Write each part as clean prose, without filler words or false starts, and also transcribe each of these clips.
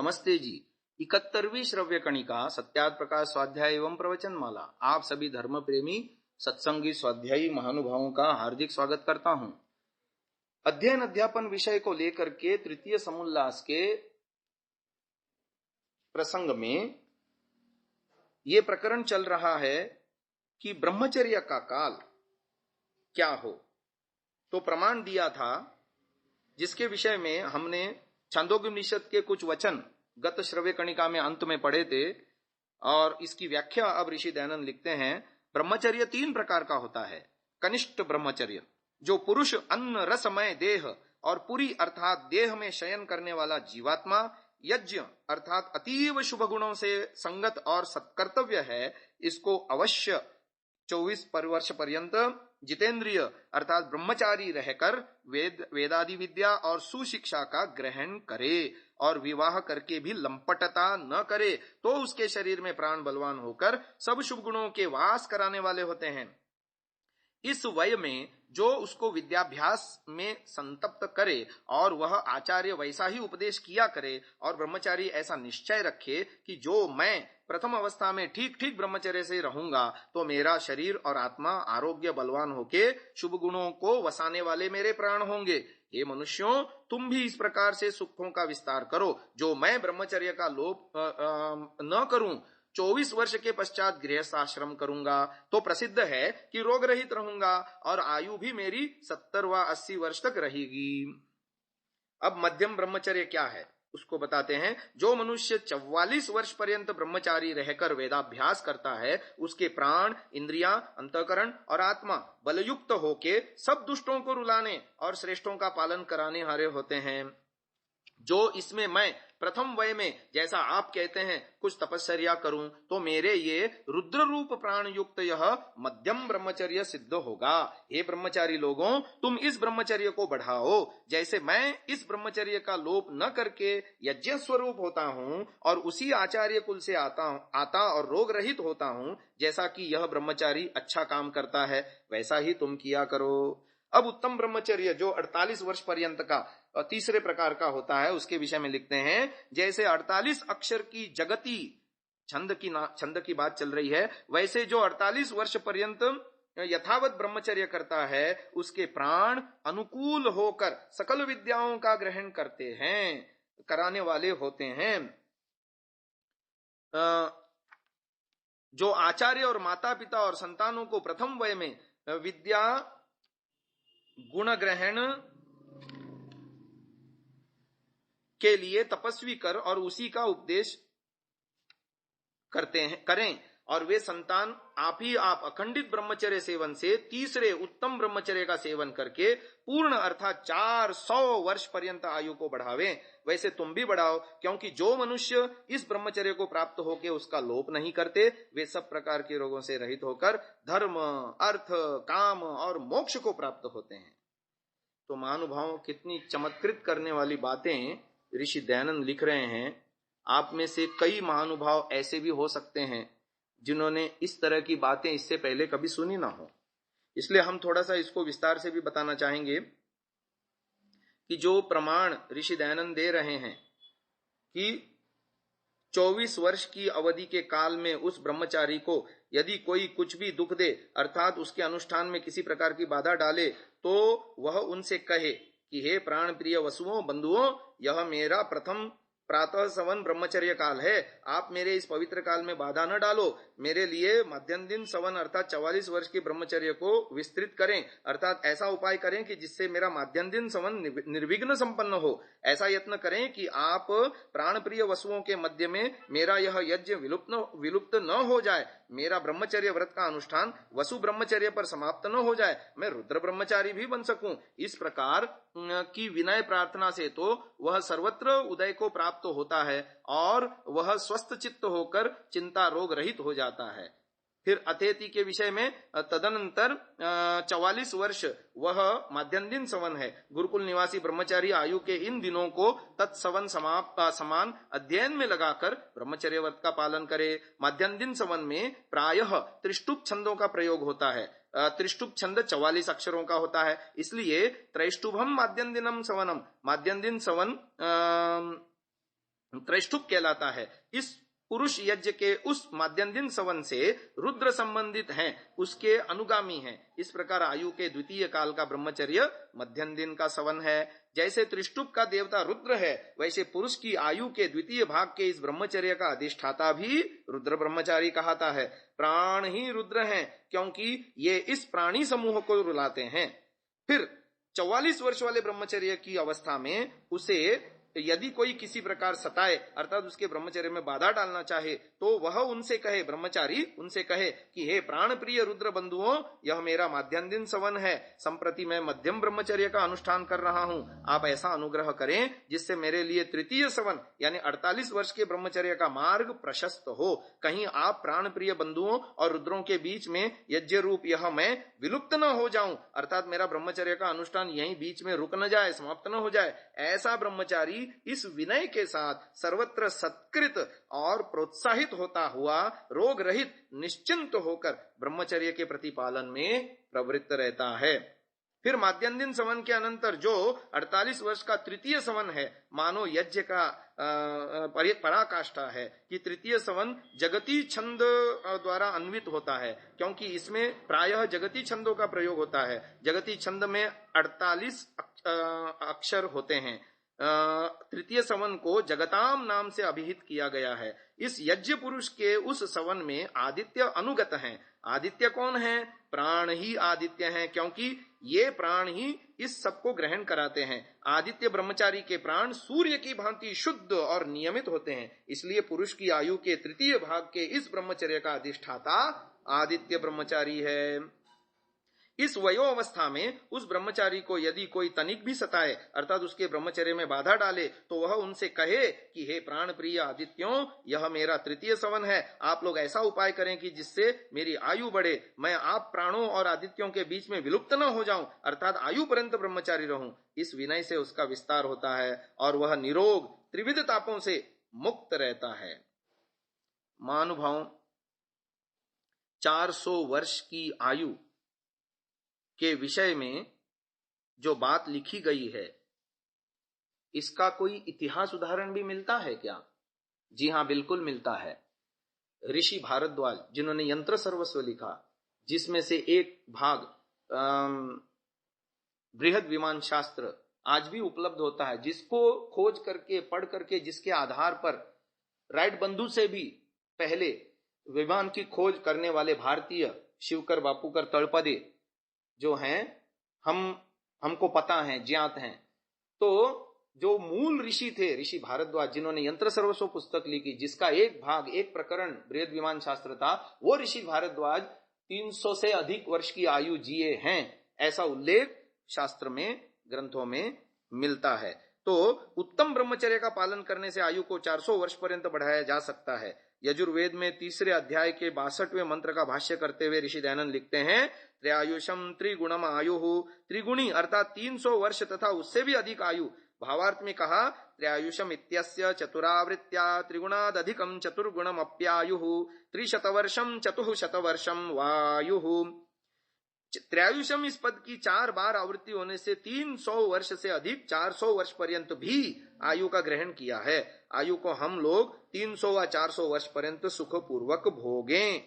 नमस्ते जी। 71वीं श्रव्य कणिका सत्यार्थ प्रकाश स्वाध्याय एवं प्रवचन माला। आप सभी धर्म प्रेमी सत्संगी स्वाध्यायी महानुभावों का हार्दिक स्वागत करता हूं। अध्ययन अध्यापन विषय को लेकर के तृतीय समुल्लास के प्रसंग में ये प्रकरण चल रहा है कि ब्रह्मचर्य का काल क्या हो। तो प्रमाण दिया था जिसके विषय में हमने छांदोग्योपनिषद के कुछ वचन गत श्रव्य कणिका में अंत में पढ़े थे और इसकी व्याख्या अब ऋषि दयानंद लिखते हैं। ब्रह्मचर्य 3 प्रकार का होता है। कनिष्ठ ब्रह्मचर्य जो पुरुष अन्न रसमय देह और पुरी अर्थात देह में शयन करने वाला जीवात्मा, यज्ञ अर्थात अतीव शुभ गुणों से संगत और सत्कर्तव्य है, इसको अवश्य 24 वर्ष पर्यंत जितेंद्रिय अर्थात ब्रह्मचारी रहकर वेदादि विद्या और सुशिक्षा का ग्रहण करे और विवाह करके भी लंपटता न करे, तो उसके शरीर में प्राण बलवान होकर सब शुभ गुणों के वास कराने वाले होते हैं। इस वय में जो उसको विद्याभ्यास में संतप्त करे और वह आचार्य वैसा ही उपदेश किया करे और ब्रह्मचारी ऐसा निश्चय रखे कि जो मैं प्रथम अवस्था में ठीक ठीक ब्रह्मचर्य से रहूंगा तो मेरा शरीर और आत्मा आरोग्य बलवान होके शुभ गुणों को वसाने वाले मेरे प्राण होंगे। हे मनुष्यों, तुम भी इस प्रकार से सुखों का विस्तार करो जो मैं ब्रह्मचर्य का लोप न करूं। 24 वर्ष के पश्चात गृहस्थाश्रम करूंगा तो प्रसिद्ध है कि रोग रहित रहूंगा और आयु भी मेरी 70 व 80 वर्ष तक रहेगी। अब मध्यम ब्रह्मचर्य क्या है उसको बताते हैं। जो मनुष्य 44 वर्ष पर्यंत ब्रह्मचारी रहकर वेदाभ्यास करता है, उसके प्राण, इंद्रियां, अंतःकरण और आत्मा बलयुक्त होके सब दुष्टों को रुलाने और श्रेष्ठों का पालन कराने हारे होते हैं। जो इसमें मैं प्रथम वय में जैसा आप कहते हैं कुछ तपस्या करूं तो मेरे ये रुद्र रूप प्राण युक्त यह मध्यम ब्रह्मचर्य सिद्ध होगा। हे ब्रह्मचारी लोगों, तुम इस ब्रह्मचर्य को बढ़ाओ जैसे मैं इस ब्रह्मचर्य का लोप न करके यज्ञ स्वरूप होता हूं और उसी आचार्य कुल से आता और रोग रहित होता हूं। जैसा कि यह ब्रह्मचारी अच्छा काम करता है वैसा ही तुम किया करो। अब उत्तम ब्रह्मचर्य जो 48 वर्ष पर्यंत का तीसरे प्रकार का होता है उसके विषय में लिखते हैं। जैसे 48 अक्षर की जगती छंद की बात चल रही है, वैसे जो 48 वर्ष पर्यंत यथावत ब्रह्मचर्य करता है उसके प्राण अनुकूल होकर सकल विद्याओं का ग्रहण करते हैं, कराने वाले होते हैं। जो आचार्य और माता पिता और संतानों को प्रथम वय में विद्या गुण ग्रहण के लिए तपस्वी कर और उसी का उपदेश करें और वे संतान आप अखंडित ब्रह्मचर्य सेवन से तीसरे उत्तम ब्रह्मचर्य का सेवन करके पूर्ण अर्थात 400 वर्ष पर्यंत आयु को बढ़ावें, वैसे तुम भी बढ़ाओ। क्योंकि जो मनुष्य इस ब्रह्मचर्य को प्राप्त होकर उसका लोप नहीं करते वे सब प्रकार के रोगों से रहित होकर धर्म, अर्थ, काम और मोक्ष को प्राप्त होते हैं। तो महानुभावों, कितनी चमत्कृत करने वाली बातें ऋषि दयानंद लिख रहे हैं। आप में से कई महानुभाव ऐसे भी हो सकते हैं जिन्होंने इस तरह की बातें इससे पहले कभी सुनी ना हो, इसलिए हम थोड़ा सा इसको विस्तार से भी बताना चाहेंगे कि जो प्रमाण ऋषि दयानंद दे रहे हैं कि 24 वर्ष की अवधि के काल में उस ब्रह्मचारी को यदि कोई कुछ भी दुख दे अर्थात उसके अनुष्ठान में किसी प्रकार की बाधा डाले तो वह उनसे कहे कि हे प्राण प्रिय वसुओं, बंधुओं, यह मेरा प्रथम प्रातः सवन ब्रह्मचर्य काल है। आप मेरे इस पवित्र काल में बाधा न डालो। मेरे लिए मध्यम दिन सवन अर्थात 44 वर्ष के ब्रह्मचर्य को विस्तृत करें अर्थात ऐसा उपाय करें कि जिससे मेरा मध्यम दिन सवन निर्विघ्न संपन्न हो। ऐसा यत्न करें कि आप प्राण प्रिय वसुओं के मध्य में मेरा यह यज्ञ विलुप्त न हो जाए, मेरा ब्रह्मचर्य व्रत का अनुष्ठान वसु ब्रह्मचर्य पर समाप्त न हो जाए, मैं रुद्र ब्रह्मचारी भी बन सकूं। इस प्रकार की विनय प्रार्थना से तो वह सर्वत्र उदय को प्राप्त होता है और वह स्वस्थ चित्त होकर चिंता रोग रहित हो जाता है। फिर अथेति के विषय में तदनंतर 44 वर्ष वह माध्यम दिन सवन है। गुरुकुल निवासी ब्रह्मचारी आयु के इन दिनों को तत्सवन समान अध्ययन में लगाकर ब्रह्मचर्य व्रत का पालन करे। माध्यम दिन सवन में प्रायः त्रिष्टुप छंदों का प्रयोग होता है। त्रिष्टुप छंद 44 अक्षरों का होता है, इसलिए त्रैष्टुभम माध्यम दिनम सवनम, माध्यम दिन सवन त्रैष्ठुप कहलाता है। इस पुरुष यज्ञ के उस माध्यन्दिन सवन से रुद्र संबंधित हैं, उसके अनुगामी हैं। इस प्रकार आयु के द्वितीय काल का ब्रह्मचर्य मध्यन्दिन का सवन है। जैसे त्रिष्टुप का देवता रुद्र है, वैसे पुरुष की आयु के द्वितीय भाग के इस ब्रह्मचर्य का अधिष्ठाता भी रुद्र ब्रह्मचारी कहता है। प्राण ही रुद्र हैं, क्योंकि ये इस प्राणी समूह को रुलाते हैं। फिर 44 वर्ष वाले ब्रह्मचर्य की अवस्था में उसे यदि कोई किसी प्रकार सताए, अर्थात उसके ब्रह्मचर्य में बाधा डालना चाहे, तो वह उनसे कहे, ब्रह्मचारी उनसे कहे कि हे प्राण प्रिय रुद्र बंधुओं, यह मेरा माध्यान्दिन सवन है। संप्रति मैं मध्यम ब्रह्मचर्य का अनुष्ठान कर रहा हूं। आप ऐसा अनुग्रह करें जिससे मेरे लिए तृतीय सवन यानी 48 वर्ष के ब्रह्मचर्य का मार्ग प्रशस्त हो। कहीं आप प्राण प्रिय बंधुओं और रुद्रों के बीच में यज्ञ रूप यह मैं विलुप्त न हो जाऊं, अर्थात मेरा ब्रह्मचर्य का अनुष्ठान यहीं बीच में रुक न जाए, समाप्त न हो जाए। ऐसा ब्रह्मचारी इस विनय के साथ सर्वत्र सत्कृत और प्रोत्साहित होता हुआ रोग रहित निश्चिंत होकर ब्रह्मचर्य के प्रतिपालन में प्रवृत्त रहता है। फिर माध्यान्दिन सवन के अनंतर जो 48 वर्ष का तृतीय सवन है, मानो यज्ञ का पराकाष्ठा है कि तृतीय सवन जगती छंद द्वारा अन्वित होता है, क्योंकि इसमें प्रायः जगती छंदों का प्रयोग होता है। जगती छंद में 48 अक्षर होते हैं। तृतीय सवन को जगताम नाम से अभिहित किया गया है। इस यज्ञ पुरुष के उस सवन में आदित्य अनुगत हैं। आदित्य कौन है? प्राण ही आदित्य हैं, क्योंकि ये प्राण ही इस सब को ग्रहण कराते हैं। आदित्य ब्रह्मचारी के प्राण सूर्य की भांति शुद्ध और नियमित होते हैं। इसलिए पुरुष की आयु के तृतीय भाग के इस ब्रह्मचर्य का अधिष्ठाता आदित्य ब्रह्मचारी है। इस वयो अवस्था में उस ब्रह्मचारी को यदि कोई तनिक भी सताए, अर्थात उसके ब्रह्मचर्य में बाधा डाले, तो वह उनसे कहे कि हे प्राण प्रिय आदित्यों, यह मेरा तृतीय सवन है। आप लोग ऐसा उपाय करें कि जिससे मेरी आयु बढ़े, मैं आप प्राणों और आदित्यों के बीच में विलुप्त न हो जाऊं, अर्थात आयु पर्यंत ब्रह्मचारी रहूं। इस विनय से उसका विस्तार होता है और वह निरोग त्रिविध तापों से मुक्त रहता है। महानुभाव, 400 वर्ष की आयु के विषय में जो बात लिखी गई है, इसका कोई इतिहास उदाहरण भी मिलता है क्या? जी हां, बिल्कुल मिलता है। ऋषि भारद्वाज, जिन्होंने यंत्र सर्वस्व लिखा, जिसमें से एक भाग बृहद विमान शास्त्र आज भी उपलब्ध होता है, जिसको खोज करके पढ़ करके जिसके आधार पर राइट बंधु से भी पहले विमान की खोज करने वाले भारतीय शिवकर बापूकर तळपदे जो हैं, हमको पता है, ज्ञात हैं। तो जो मूल ऋषि थे, ऋषि भारद्वाज, जिन्होंने यंत्र सर्वस्व पुस्तक लिखी, जिसका एक भाग, एक प्रकरण बृहद विमान शास्त्र था, वो ऋषि भारद्वाज 300 से अधिक वर्ष की आयु जिए हैं, ऐसा उल्लेख शास्त्र में, ग्रंथों में मिलता है। तो उत्तम ब्रह्मचर्य का पालन करने से आयु को 400 वर्ष पर्यंत बढ़ाया जा सकता है। यजुर्वेद में 3रे अध्याय के 62वें मंत्र का भाष्य करते हुए ऋषि दयानंद लिखते हैं, त्र्यायुषम त्रिगुणम आयु, त्रिगुणी अर्थात 300 वर्ष तथा उससे भी अधिक आयु। भावार्थ में कहा, त्र्यायुषम इत्यस्य चतुरावृत्त्या त्रिगुणादधिकम चतुर्गुणम अप्यायु, 300 वर्षम चतुःशतवर्षम वायु। त्र्यायुषम इस पद की 4 बार आवृत्ति होने से 300 वर्ष से अधिक 400 वर्ष पर्यंत भी आयु का ग्रहण किया है। आयु को हम लोग 300 व 400 वर्ष पर्यंत सुखपूर्वक भोगें।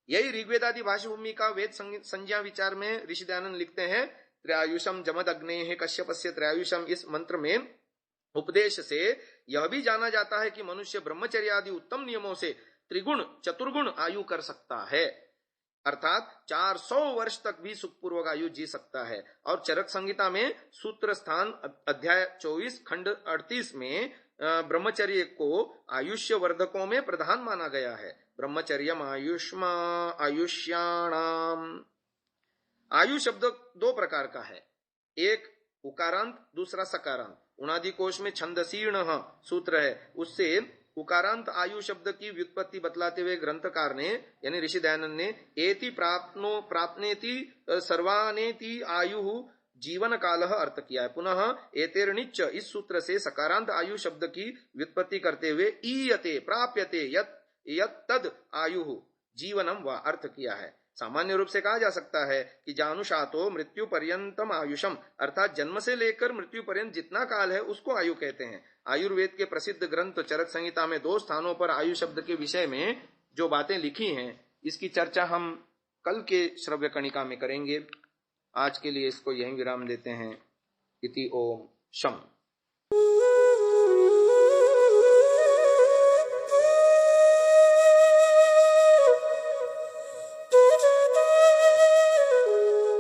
यही ऋग्वेदादि भाष्यभूमि का वेद संज्ञा विचार में ऋषि दयानंद लिखते हैं, त्र्यायुषम जमदग्नेः कश्यपस्य त्र्यायुषम। इस मंत्र में उपदेश से यह भी जाना जाता है कि मनुष्य ब्रह्मचर्य आदि उत्तम नियमों से त्रिगुण चतुर्गुण आयु कर सकता है, अर्थात 400 वर्ष तक भी सुखपूर्वक आयु जी सकता है। और चरक संहिता में सूत्र स्थान अध्याय 24 खंड 38 में ब्रह्मचर्य को आयुष्य वर्धकों में प्रधान माना गया है। ब्रह्मचर्यम आयुष्मा आयुष्याणाम। आयु शब्द 2 प्रकार का है, एक उकारांत, दूसरा सकारांत। उणादि कोश में छंदसीर्ण सूत्र है, उससे उकारांत आयु शब्द की व्युत्पत्ति बतलाते हुए ग्रंथकार ने यानी ऋषि दयानंद ने एति प्राप्नेति सर्वानेति आयु जीवन काल अर्थ किया है। पुनः एतेर्निच इस सूत्र से सकारांत आयु शब्द की व्युत्पत्ति करते हुए ईयते प्राप्यते यत् तद आयु जीवनम व अर्थ किया है। सामान्य रूप से कहा जा सकता है कि जानुषातो मृत्यु पर्यंतम आयुषम, अर्थात जन्म से लेकर मृत्यु पर्यंत जितना काल है उसको आयु कहते हैं। आयुर्वेद के प्रसिद्ध ग्रंथ चरक संहिता में 2 स्थानों पर आयु शब्द के विषय में जो बातें लिखी हैं, इसकी चर्चा हम कल के श्रव्य कणिका में करेंगे। आज के लिए इसको यहीं विराम देते हैं। इति ओम शम।